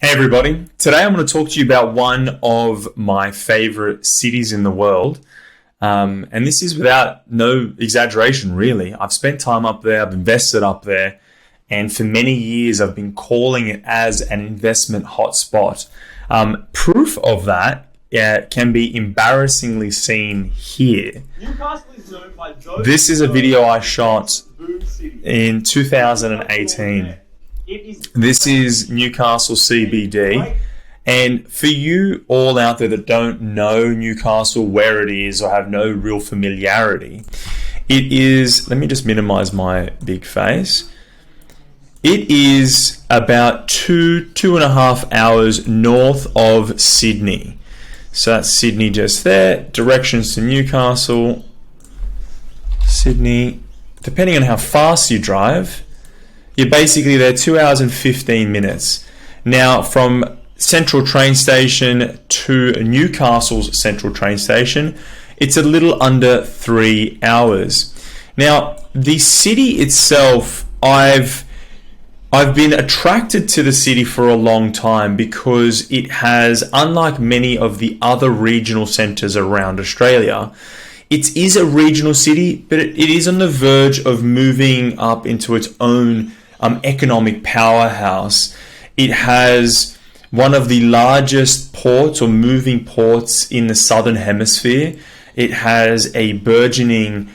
Hey everybody, today I'm going to talk to you about one of my favorite cities in the world. And this is without no exaggeration, really. I've spent time up there, I've invested up there, and for many years I've been calling it as an investment hotspot. Proof of that can be embarrassingly seen here. Newcastle is known by those. This is a video I shot in 2018. This is Newcastle CBD, and for you all out there that don't know Newcastle, where it is, or have no real familiarity, it is, let me just minimize my big face, it is about two and a half hours north of Sydney. So that's Sydney just there, directions to Newcastle, Sydney, depending on how fast you drive, you're basically there 2 hours and 15 minutes. Now, from Central Train Station to Newcastle's Central Train Station, it's a little under 3 hours. Now, the city itself, I've been attracted to the city for a long time because it has, unlike many of the other regional centres around Australia, it is a regional city, but it is on the verge of moving up into its own economic powerhouse. It has one of the largest ports or moving ports in the southern hemisphere. It has a burgeoning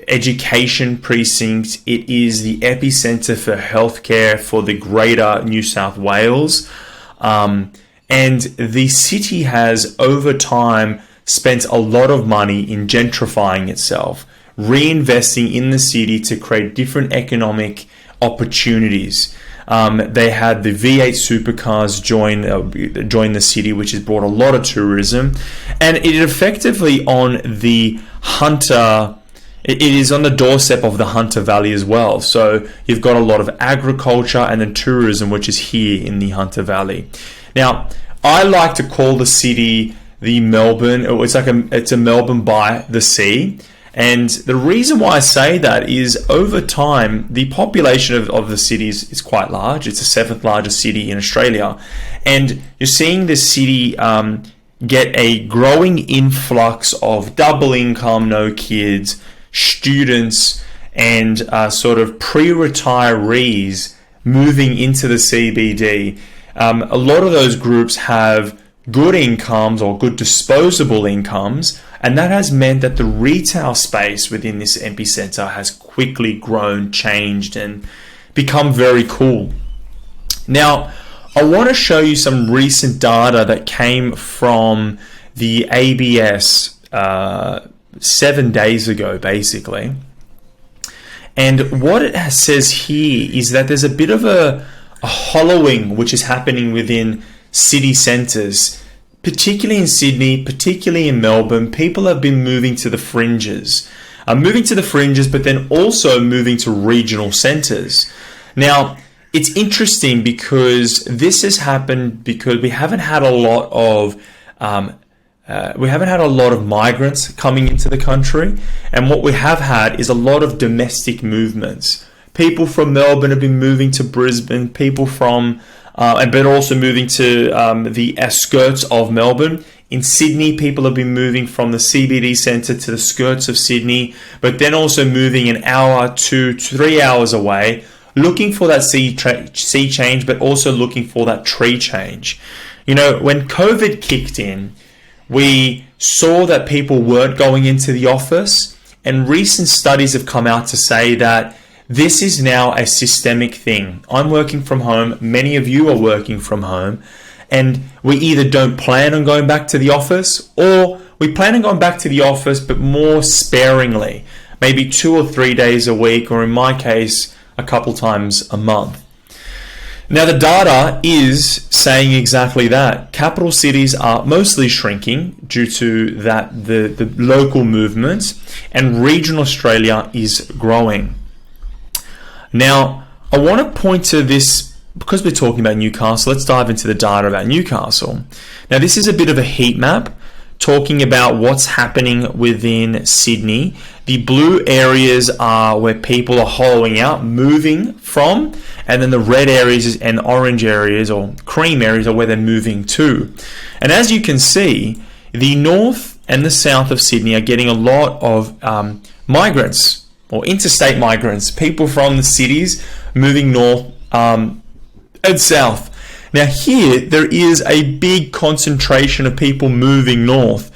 education precinct. It is the epicenter for healthcare for the greater New South Wales. And the city has, over time, spent a lot of money in gentrifying itself, reinvesting in the city to create different economic opportunities. They had the V8 supercars join the city, which has brought a lot of tourism, and it is effectively on the Hunter. It is on the doorstep of the Hunter Valley as well. So you've got a lot of agriculture and then tourism, which is here in the Hunter Valley. Now, I like to call the city the Melbourne. It's a Melbourne by the sea. And the reason why I say that is, over time, the population of the city is quite large. It's the seventh largest city in Australia. And you're seeing this city get a growing influx of double income, no kids, students, and sort of pre-retirees moving into the CBD. A lot of those groups have good incomes or good disposable incomes, and that has meant that the retail space within this epicenter has quickly grown, changed, and become very cool. Now, I want to show you some recent data that came from the ABS 7 days ago, basically. And what it says here is that there's a bit of a hollowing which is happening within city centres, particularly in Sydney, particularly in Melbourne. People have been moving to the fringes, but then also moving to regional centres. Now, it's interesting because this has happened because we haven't had a lot of migrants coming into the country, and what we have had is a lot of domestic movements. People from Melbourne have been moving to Brisbane, people from but also moving to the skirts of Melbourne. In Sydney, people have been moving from the CBD centre to the skirts of Sydney, but then also moving an hour to 3 hours away, looking for that sea change, but also looking for that tree change. You know, when COVID kicked in, we saw that people weren't going into the office, and recent studies have come out to say that this is now a systemic thing. I'm working from home. Many of you are working from home. And we either don't plan on going back to the office, or we plan on going back to the office, but more sparingly. Maybe 2 or 3 days a week, or in my case, a couple times a month. Now, the data is saying exactly that. Capital cities are mostly shrinking due to that the local movements, and regional Australia is growing. Now, I want to point to this, because we're talking about Newcastle, let's dive into the data about Newcastle. Now, this is a bit of a heat map talking about what's happening within Sydney. The blue areas are where people are hollowing out, moving from, and then the red areas and orange areas or cream areas are where they're moving to. And as you can see, the north and the south of Sydney are getting a lot of migrants or interstate migrants, people from the cities moving north and south. Now here, there is a big concentration of people moving north.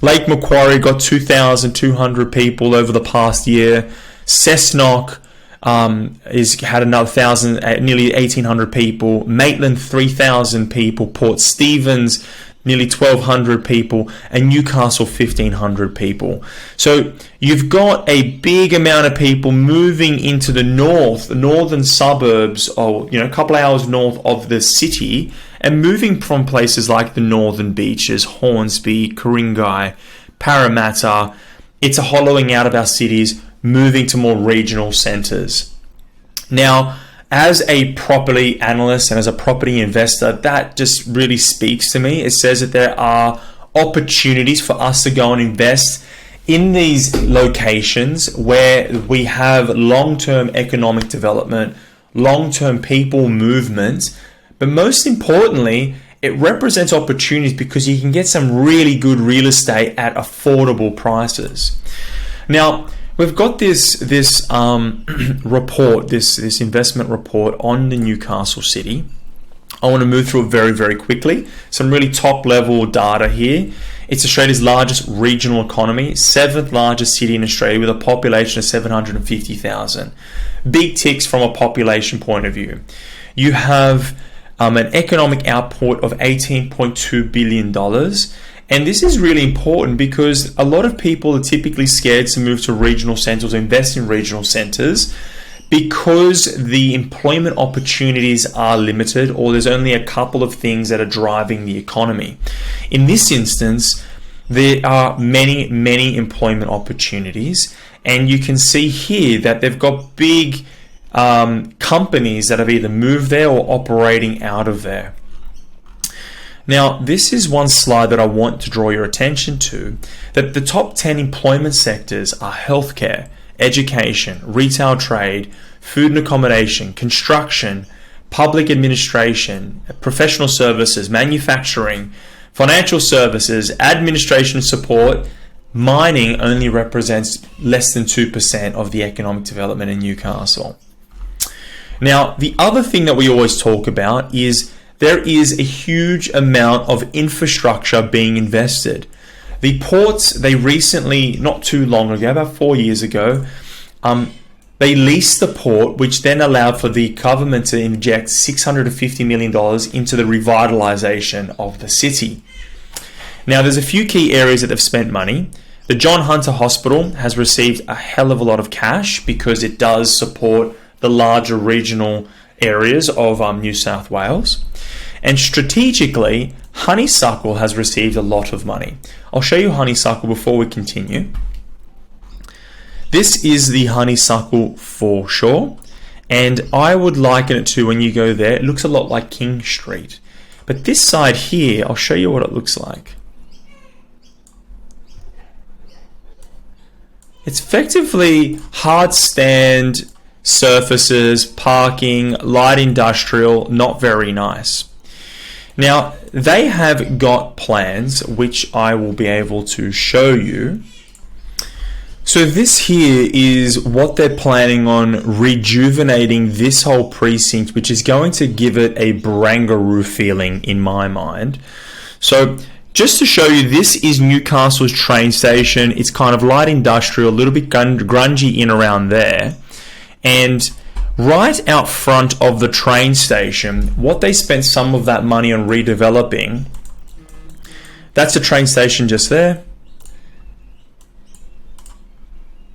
Lake Macquarie got 2,200 people over the past year. Cessnock had another 1,000, nearly 1,800 people. Maitland, 3,000 people. Port Stephens, nearly 1,200 people, and Newcastle 1,500 people. So you've got a big amount of people moving into the northern suburbs, or a couple of hours north of the city, and moving from places like the northern beaches, Hornsby, Ku-ring-gai, Parramatta. It's a hollowing out of our cities, moving to more regional centres. Now, as a property analyst and as a property investor, that just really speaks to me. It says that there are opportunities for us to go and invest in these locations where we have long-term economic development, long-term people movement, but most importantly, it represents opportunities because you can get some really good real estate at affordable prices. Now, we've got this report, this investment report on the Newcastle city. I want to move through it very, very quickly. Some really top level data here. It's Australia's largest regional economy, 7th largest city in Australia with a population of 750,000. Big ticks from a population point of view. You have an economic output of $18.2 billion. And this is really important because a lot of people are typically scared to move to regional centres or invest in regional centres because the employment opportunities are limited, or there's only a couple of things that are driving the economy. In this instance, there are many, many employment opportunities, and you can see here that they've got big companies that have either moved there or operating out of there. Now, this is one slide that I want to draw your attention to, that the top 10 employment sectors are healthcare, education, retail trade, food and accommodation, construction, public administration, professional services, manufacturing, financial services, administration support. Mining only represents less than 2% of the economic development in Newcastle. Now, the other thing that we always talk about is there is a huge amount of infrastructure being invested. The ports, they recently, not too long ago, about 4 years ago, they leased the port, which then allowed for the government to inject $650 million into the revitalisation of the city. Now, there's a few key areas that they've spent money. The John Hunter Hospital has received a hell of a lot of cash because it does support the larger regional areas of New South Wales. And strategically, Honeysuckle has received a lot of money. I'll show you Honeysuckle before we continue. This is the Honeysuckle foreshore, and I would liken it to, when you go there, it looks a lot like King Street. But this side here, I'll show you what it looks like. It's effectively hard stand surfaces, parking, light industrial, not very nice. Now, they have got plans which I will be able to show you. So this here is what they're planning on rejuvenating this whole precinct, which is going to give it a Barangaroo feeling in my mind. So just to show you, this is Newcastle's train station. It's kind of light industrial, a little bit grungy in around there. And right out front of the train station, what they spent some of that money on redeveloping, that's the train station just there.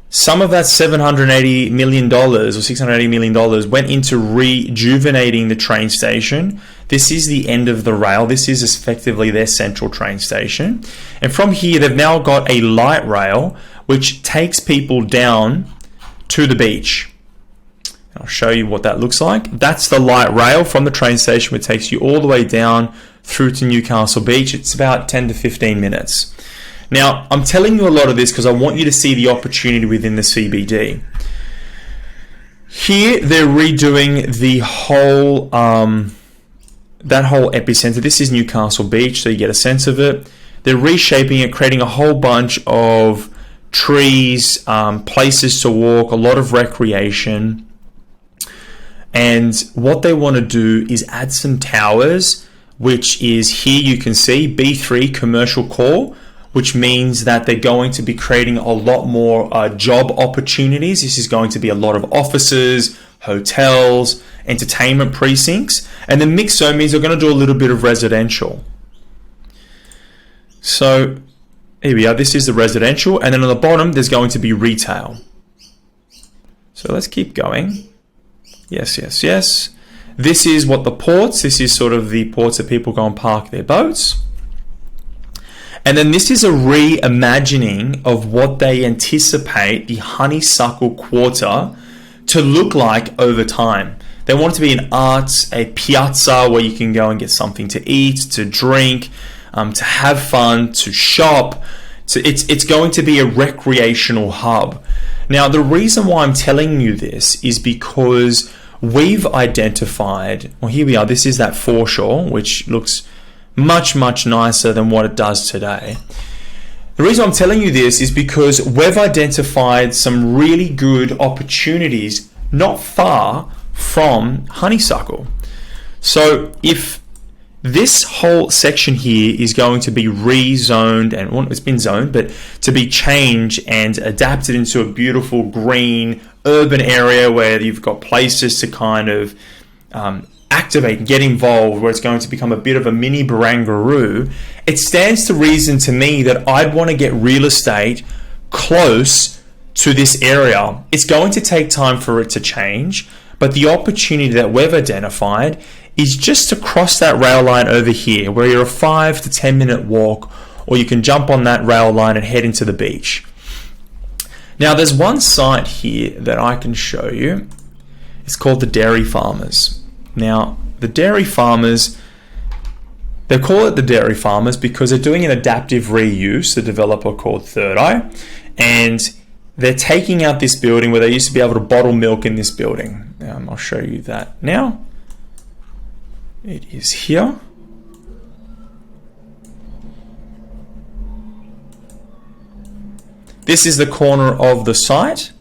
Some of that $780 million or $680 million went into rejuvenating the train station. This is the end of the rail. This is effectively their central train station. And from here, they've now got a light rail which takes people down to the beach. I'll show you what that looks like. That's the light rail from the train station, which takes you all the way down through to Newcastle Beach. It's about 10 to 15 minutes. Now, I'm telling you a lot of this because I want you to see the opportunity within the CBD. Here, they're redoing the whole, that whole epicenter. This is Newcastle Beach, so you get a sense of it. They're reshaping it, creating a whole bunch of trees, places to walk, a lot of recreation. And what they want to do is add some towers, which is here you can see B3 commercial core, which means that they're going to be creating a lot more job opportunities. This is going to be a lot of offices, hotels, entertainment precincts. And the mixed zone means they're going to do a little bit of residential. So here we are. This is the residential. And then on the bottom, there's going to be retail. So let's keep going. Yes, yes, yes. This is what the ports. This is sort of the ports that people go and park their boats. And then this is a reimagining of what they anticipate the Honeysuckle Quarter to look like over time. They want it to be an arts, a piazza where you can go and get something to eat, to drink, to have fun, to shop. So it's going to be a recreational hub. Now, the reason why I'm telling you this is because we've identified, well, here we are. This is that foreshore, which looks much, much nicer than what it does today. The reason I'm telling you this is because we've identified some really good opportunities not far from Honeysuckle. So if this whole section here is going to be rezoned, and well, it's been zoned, but to be changed and adapted into a beautiful green urban area where you've got places to kind of activate and get involved, where it's going to become a bit of a mini Barangaroo, it stands to reason to me that I'd want to get real estate close to this area. It's going to take time for it to change, but the opportunity that we've identified is just to cross that rail line over here, where you're a 5 to 10 minute walk, or you can jump on that rail line and head into the beach. Now, there's one site here that I can show you. It's called the Dairy Farmers. Now, the Dairy Farmers, they call it the Dairy Farmers because they're doing an adaptive reuse, the developer called Third Eye, and they're taking out this building where they used to be able to bottle milk in this building. I'll show you that now. It is here. This is the corner of the site.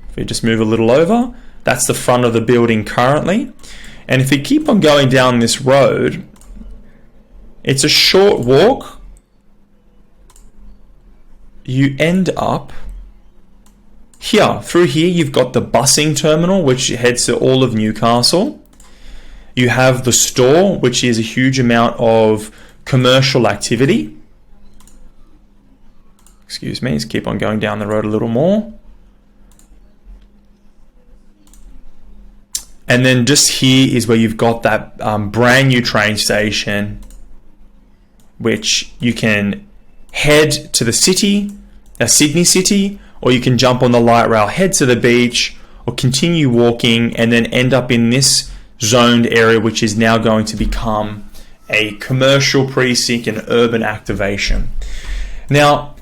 If we just move a little over, that's the front of the building currently. And if you keep on going down this road, it's a short walk. You end up here. Through here, you've got the busing terminal, which heads to all of Newcastle. You have the store, which is a huge amount of commercial activity. Excuse me, let's keep on going down the road a little more. And then just here is where you've got that brand new train station, which you can head to the city, Sydney City, or you can jump on the light rail, head to the beach, or continue walking and then end up in this zoned area, which is now going to become a commercial precinct and urban activation. Now,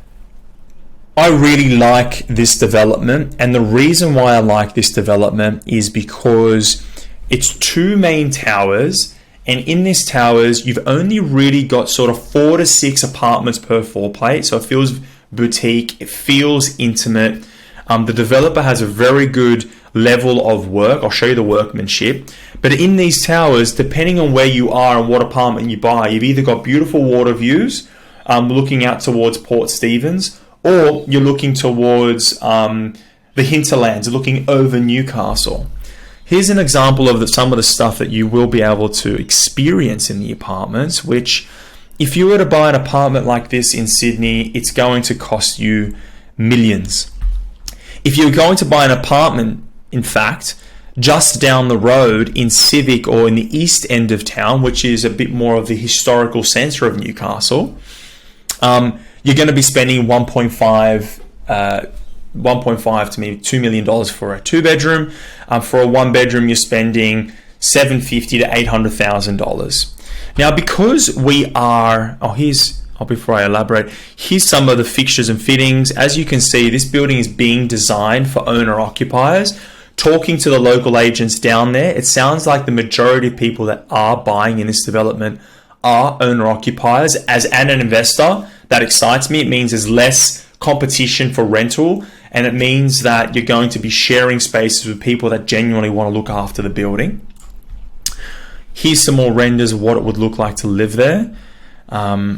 I really like this development, and the reason why I like this development is because it's two main towers, and in these towers you've only really got sort of 4 to 6 apartments per floor plate, so it feels boutique, it feels intimate. The developer has a very good level of work. I'll show you the workmanship. But in these towers, depending on where you are and what apartment you buy, you've either got beautiful water views looking out towards Port Stephens, or you're looking towards the hinterlands, looking over Newcastle. Here's an example of some of the stuff that you will be able to experience in the apartments, which if you were to buy an apartment like this in Sydney, it's going to cost you millions. If you're going to buy an apartment, in fact, just down the road in Civic or in the east end of town, which is a bit more of the historical centre of Newcastle, you're going to be spending 1.5 to maybe $2 million for a 2-bedroom. For a 1-bedroom, you're spending $750,000 to $800,000. Now, because we are, before I elaborate, here's some of the fixtures and fittings. As you can see, this building is being designed for owner-occupiers. Talking to the local agents down there, it sounds like the majority of people that are buying in this development are owner-occupiers. As an investor, that excites me. It means there's less competition for rental, and it means that you're going to be sharing spaces with people that genuinely want to look after the building. Here's some more renders of what it would look like to live there. I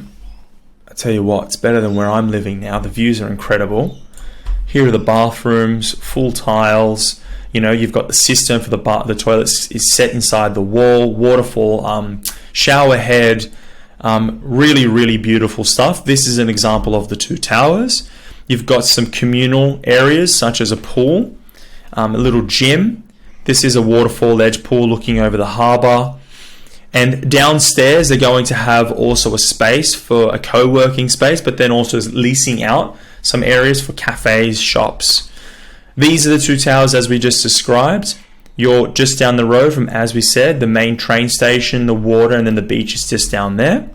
tell you what, it's better than where I'm living now. The views are incredible. Here are the bathrooms, full tiles. You know, you've got the cistern for the toilet is set inside the wall, waterfall, shower head, really, really beautiful stuff. This is an example of the two towers. You've got some communal areas such as a pool, a little gym. This is a waterfall edge pool looking over the harbour. And downstairs, they're going to have also a space for a co-working space, but then also leasing out some areas for cafes, shops. These are the two towers as we just described. You're just down the road from, as we said, the main train station, the water, and then the beach is just down there.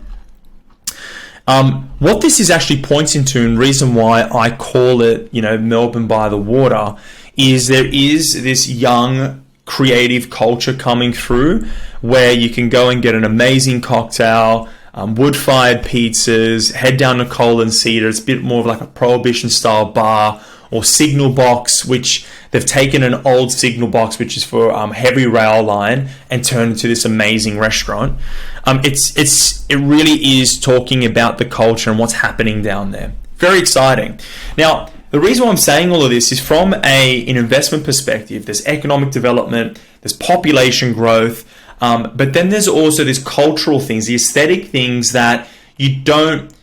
What this is actually pointing to, and reason why I call it, Melbourne by the water, is there is this young creative culture coming through where you can go and get an amazing cocktail, wood-fired pizzas, head down to Cole and Cedar. It's a bit more of like a prohibition-style bar, or signal box, which they've taken an old signal box, which is for heavy rail line, and turned into this amazing restaurant. It really is talking about the culture and what's happening down there. Very exciting. Now, the reason why I'm saying all of this is from an investment perspective. There's economic development, there's population growth, but then there's also these cultural things, the aesthetic things that you don't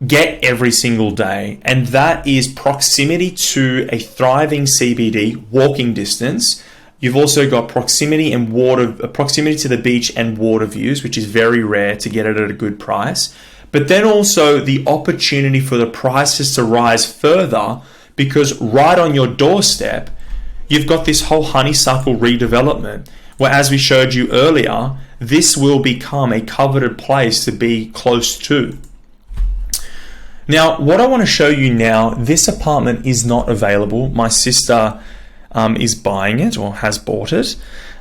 get every single day, and that is proximity to a thriving CBD, walking distance. You've also got proximity to the beach and water views, which is very rare to get it at a good price. But then also the opportunity for the prices to rise further, because right on your doorstep, you've got this whole Honeysuckle redevelopment, where, as we showed you earlier, this will become a coveted place to be close to. Now, what I want to show you now, this apartment is not available. My sister is buying it, or has bought it.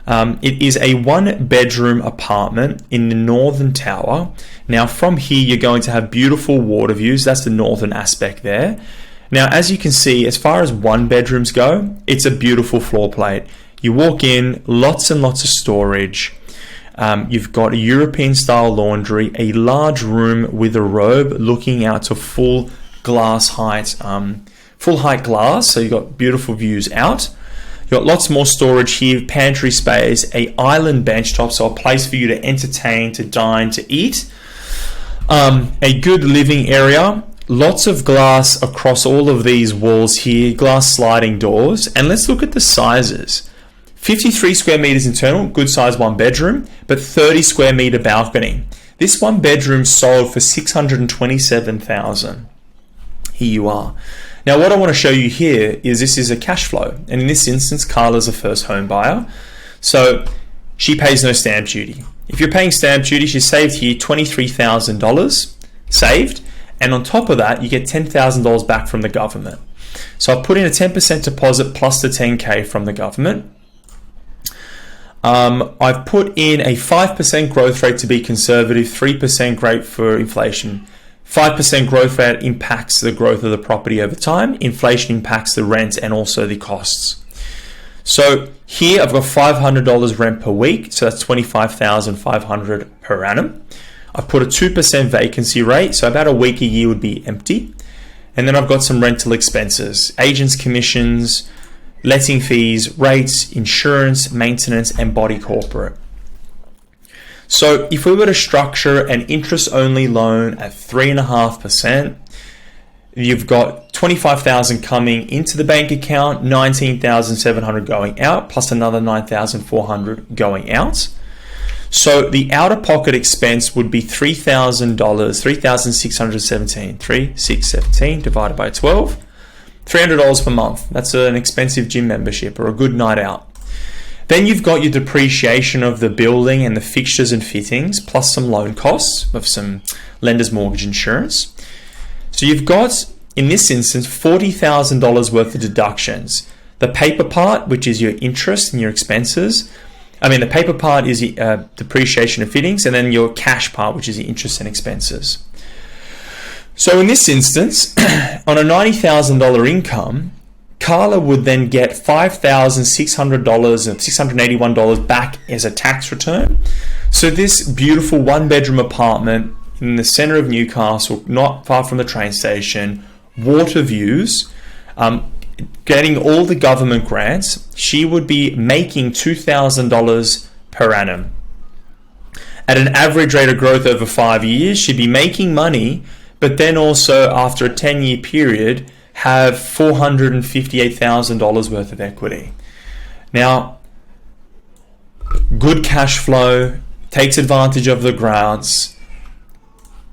It is a 1-bedroom apartment in the northern tower. Now, from here, you're going to have beautiful water views. That's the northern aspect there. Now, as you can see, as far as 1-bedrooms go, it's a beautiful floor plate. You walk in, lots and lots of storage. You've got a European-style laundry, a large room with a robe looking out to full height glass. So you've got beautiful views out. You've got lots more storage here, pantry space, a island bench top, so a place for you to entertain, to dine, to eat. A good living area. Lots of glass across all of these walls here, glass sliding doors. And let's look at the sizes. 53 square meters internal, good size 1-bedroom, but 30 square meter balcony. This 1-bedroom sold for $627,000. Here you are. Now, what I want to show you here is this is a cash flow. And in this instance, Carla's a first home buyer. So she pays no stamp duty. If you're paying stamp duty, she saved here $23,000 saved. And on top of that, you get $10,000 back from the government. So I put in a 10% deposit plus the 10K from the government. I've put in a 5% growth rate to be conservative, 3% rate for inflation. 5% growth rate impacts the growth of the property over time. Inflation impacts the rent and also the costs. So here I've got $500 rent per week, so that's $25,500 per annum. I've put a 2% vacancy rate, so about a week a year would be empty. And then I've got some rental expenses, agents' commissions, letting fees, rates, insurance, maintenance, and body corporate. So if we were to structure an interest-only loan at 3.5%, you've got $25,000 coming into the bank account, $19,700 going out, plus another $9,400 going out. So the out-of-pocket expense would be $3,000, $3,617, 3,617 divided by 12. $300 per month. That's an expensive gym membership or a good night out. Then you've got your depreciation of the building and the fixtures and fittings, plus some loan costs of some lender's mortgage insurance. So you've got, in this instance, $40,000 worth of deductions. The paper part, which is your interest and your expenses. The paper part is depreciation of fittings, and then your cash part, which is the interest and expenses. So in this instance, on a $90,000 income, Carla would then get $5,600 and $681 back as a tax return. So this beautiful one-bedroom apartment in the centre of Newcastle, not far from the train station, water views, getting all the government grants, she would be making $2,000 per annum. At an average rate of growth over 5 years, she'd be making money, but then also after a 10-year period, have $458,000 worth of equity. Now, good cash flow, takes advantage of the grants.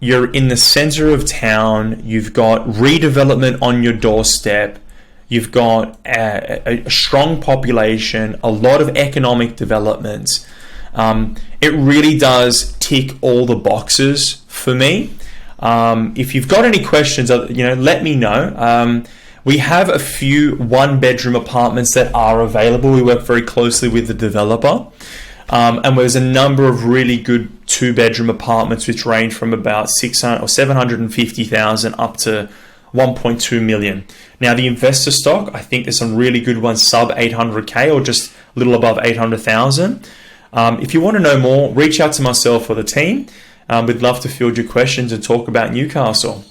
You're in the center of town. You've got redevelopment on your doorstep. You've got a strong population, a lot of economic development. It really does tick all the boxes for me. If you've got any questions, let me know. We have a few one-bedroom apartments that are available. We work very closely with the developer. And there's a number of really good two-bedroom apartments which range from about $600,000 or $750,000 up to $1.2 million. Now, the investor stock, I think there's some really good ones sub 800K or just a little above 800,000. If you want to know more, reach out to myself or the team. We'd love to field your questions and talk about Newcastle.